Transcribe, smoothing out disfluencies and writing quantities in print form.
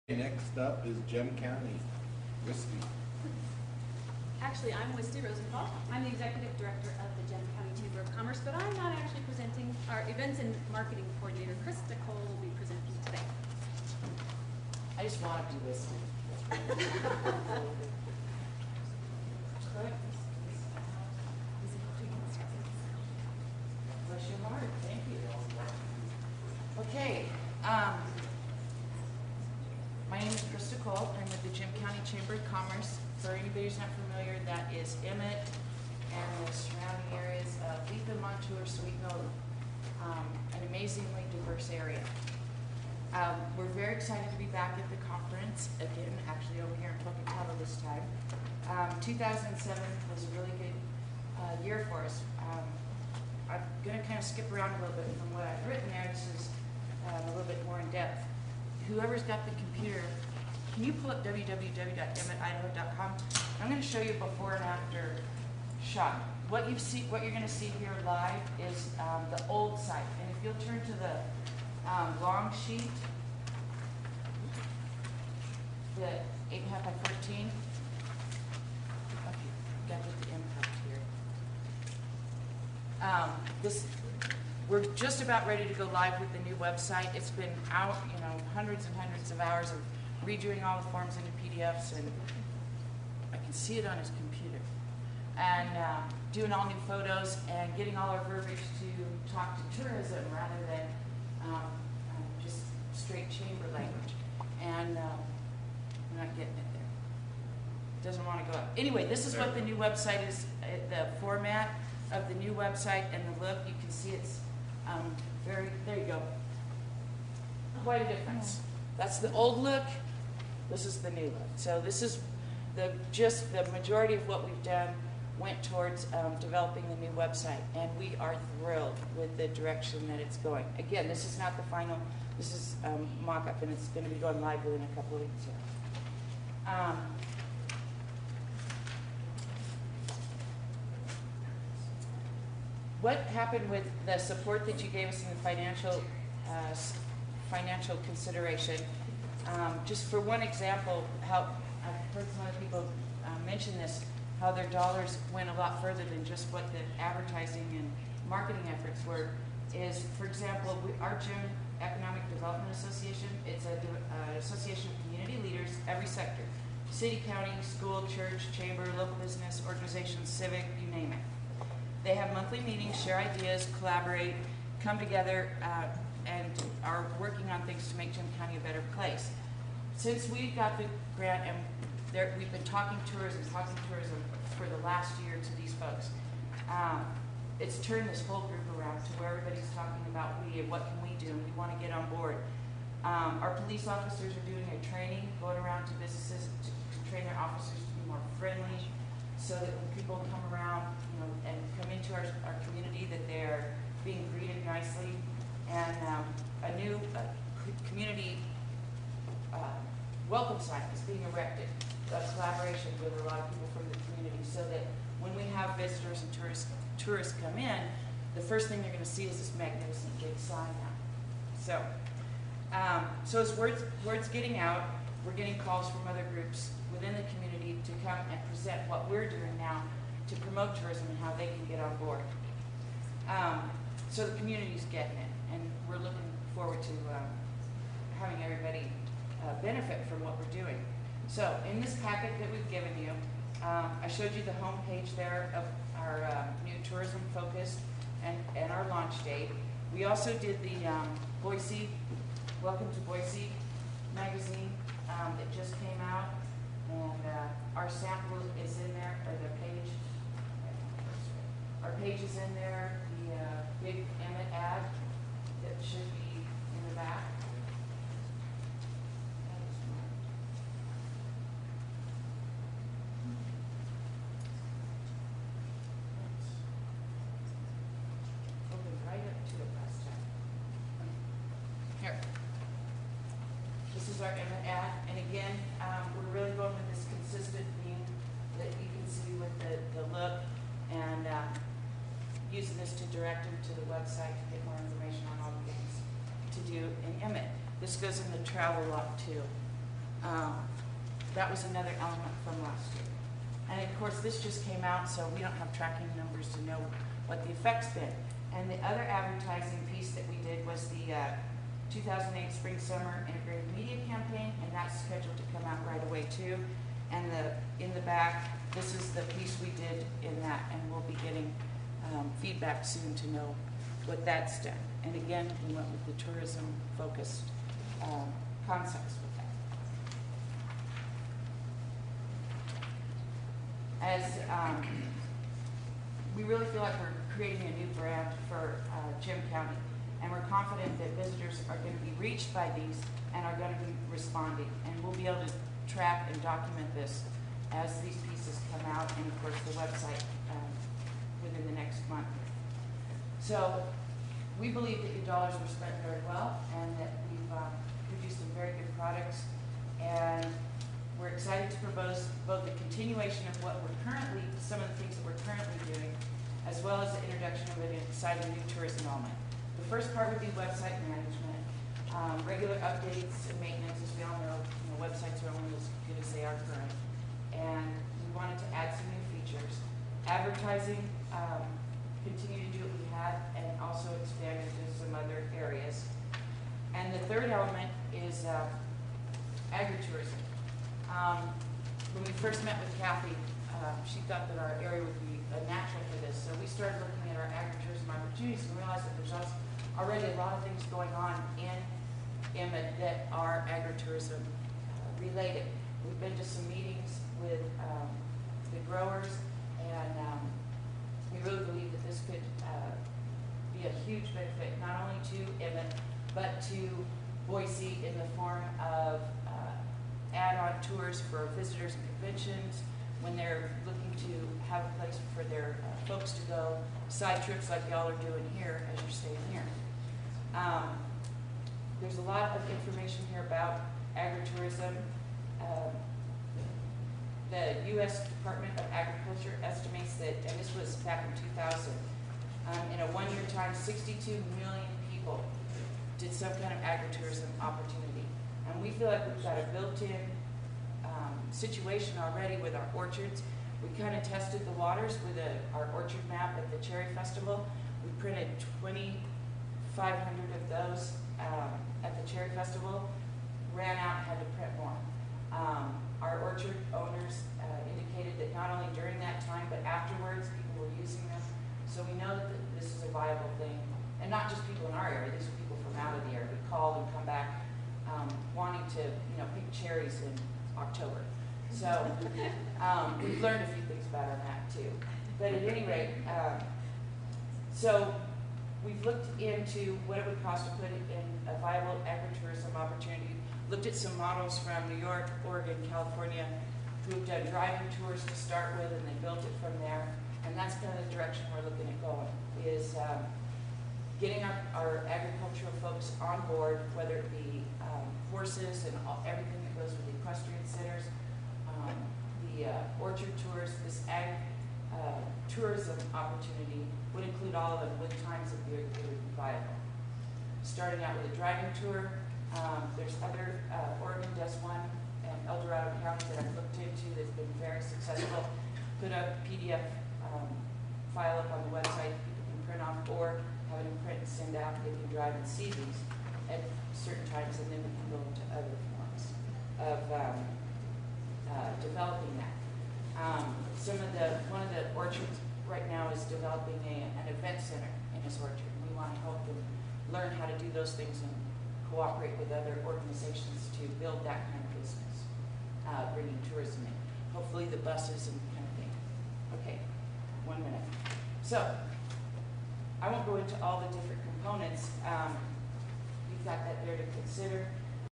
Next up is Gem County, Whiskey. Actually, I'm Wisty Rosenthal. I'm the Executive Director of the Gem County Chamber of Commerce, but I'm not actually presenting. Our Events and Marketing Coordinator, Krista Cole, will be presenting today. I just want to be Whiskey. Bless your heart. Thank you. Okay. My name is Krista Cole. I'm with the Gem County Chamber of Commerce. For anybody who's not familiar, that is Emmett and the surrounding areas of Letha, Montour, Sweet Mill, an amazingly diverse area. We're very excited to be back at the conference again, actually over here in Pocatello this time. 2007 was a really good year for us. I'm going to kind of skip around a little bit from what I've written there. This is a little bit more in depth. Whoever's got the computer, can you pull up www.emmetidaho.com? I'm going to show you before and after shot. What you're going to see here live is the old site. And if you'll turn to the long sheet, the 8.5 by 14. Okay, got to the impact here. We're just about ready to go live with the new website. It's been out, hundreds and hundreds of hours of redoing all the forms into PDFs, and I can see it on his computer. And doing all new photos and getting all our verbiage to talk to tourism rather than just straight chamber language. And I'm not getting it there. It doesn't want to go up. Anyway, this is what the new website is, the format of the new website and the look. You can see it's there you go. Quite a difference. That's the old look. This is the new look. So this is the majority of what we've done went towards developing the new website, and we are thrilled with the direction that it's going. Again, this is not the final. This is mock-up, and it's going to be going live within a couple of weeks here. What happened with the support that you gave us in the financial consideration? Just for one example, how I've heard some other people mention this, how their dollars went a lot further than just what the advertising and marketing efforts were. Is, for example, our Gem Economic Development Association, it's an association of community leaders, every sector, city, county, school, church, chamber, local business, organization, civic, you name it. They have monthly meetings, share ideas, collaborate, come together, and are working on things to make Gem County a better place. Since we got the grant, and we've been talking tourism for the last year to these folks, it's turned this whole group around to where everybody's talking about what can we do, and we want to get on board. Our police officers are doing a training, going around to businesses to train their officers to be more friendly, so that when people come around, and come into our community, that they're being greeted nicely. And a new community welcome sign is being erected, a collaboration with a lot of people from the community, so that when we have visitors and tourists come in, the first thing they're going to see is this magnificent big sign now. So as word's getting out, we're getting calls from other groups within the community to come and present what we're doing now to promote tourism and how they can get on board. So the community's getting it, and we're looking forward to having everybody benefit from what we're doing. So in this packet that we've given you, I showed you the home page there of our new tourism focus and our launch date. We also did the Boise, Welcome to Boise magazine that just came out, and our sample is in there, or the page. Our page is in there, the big Emmett ad that should be in the back. Opened right up to it last time. Here. This is our Emmett ad, and again, we're really going with this consistent theme that you can see with the look, and using this to direct them to the website to get more information on all the things to do in Emmett. This goes in the travel lot too. That was another element from last year. And of course, this just came out, so we don't have tracking numbers to know what the effect's been. And the other advertising piece that we did was the 2008 Spring Summer Integrated Media Campaign, and that's scheduled to come out right away too. And in the back, this is the piece we did in that, and we'll be getting feedback soon to know what that's done. And again, we went with the tourism-focused concepts with that. As we really feel like we're creating a new brand for Jim County, and we're confident that visitors are going to be reached by these and are going to be responding, and we'll be able to track and document this as these pieces come out, and of course the website within the next month. So we believe that your dollars were spent very well, and that we've produced some very good products, and we're excited to propose both the continuation of some of the things that we're currently doing, as well as the introduction of an exciting new tourism element. The first part would be website management, regular updates and maintenance. As we all know, websites are only as good as they are current. And we wanted to add some new features. Advertising, continue to do what we had, and also expand into some other areas. And the third element is agritourism. When we first met with Kathy, she thought that our area would be natural for this. So we started looking at our agritourism opportunities and realized that there's already a lot of things going on in Emmett that are agritourism related. We've been to some meetings with the growers, and we really believe that this could be a huge benefit not only to Emmett, but to Boise in the form of add-on tours for visitors and conventions when they're looking to have a place for their folks to go, side trips like y'all are doing here as you're staying here. There's a lot of information here about agritourism. The U.S. Department of Agriculture estimates that, and this was back in 2000, in a one-year time, 62 million people did some kind of agritourism opportunity. And we feel like we've got a built-in situation already with our orchards. We kind of tested the waters with our orchard map at the Cherry Festival. We printed 2,500 of those at the Cherry Festival, ran out and had to print more. Our orchard owners indicated that not only during that time, but afterwards, people were using them. So we know that this is a viable thing. And not just people in our area, these are people from out of the area who called and come back wanting to, pick cherries in October. So we've learned a few things about on that too. But at any rate, so we've looked into what it would cost to put in a viable agritourism opportunity, looked at some models from New York, Oregon, California, who have done driving tours to start with, and they built it from there. And that's kind of the direction we're looking at going, is getting our agricultural folks on board, whether it be horses and everything that goes with the equestrian centers, the orchard tours. This ag tourism opportunity would include all of them with times that it would be viable. Starting out with a driving tour, there's other, Oregon does one, and El Dorado County that I've looked into that's been very successful. Put a PDF file up on the website people can print off, or have it in print and send out. They can drive and see these at certain times, and then we can go into other forms of developing that. One of the orchards right now is developing an event center in his orchard. We want to help them learn how to do those things and cooperate with other organizations to build that kind of business, bringing tourism in. Hopefully the buses and kind of thing. Okay, 1 minute. So, I won't go into all the different components. You've got that there to consider.